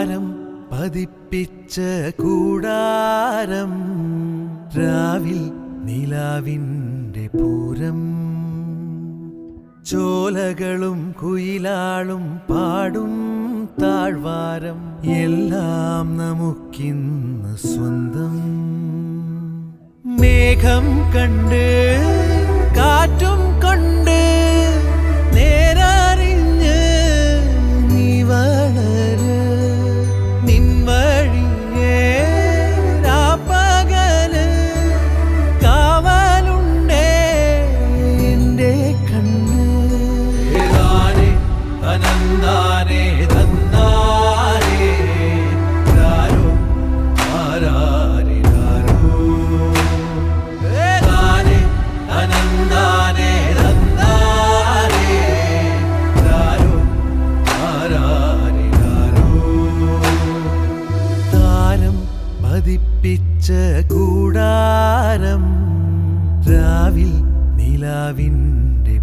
താരം പതിപ്പിച്ച കൂടാരം രാവിൽ നിലാവിൻ്റെ പൂരം ചോലകളും കുയിലാളും പാടും താഴ്വാരം എല്ലാം നമുക്കിന്ന് സ്വന്തം മേഘം കണ്ട് കാറ്റും കൊണ്ട് നേരറിഞ്ഞ് നീ വളര് നിൻ വഴിയേ രാപ്പകല് കാവലുണ്ടേ എൻ്റെ കണ്ണ് ഏതാനേ അനന്താനേ തന്നാരേ രാരോ ആരാരേ രാരോ ഏതാനേ അനന്താനേ തന്നാരേ രാരോ ആരാരേ രാരോ താരം പതിപ്പിച്ച കൂടാരം രാവിൽ നിലാവിൻ്റെ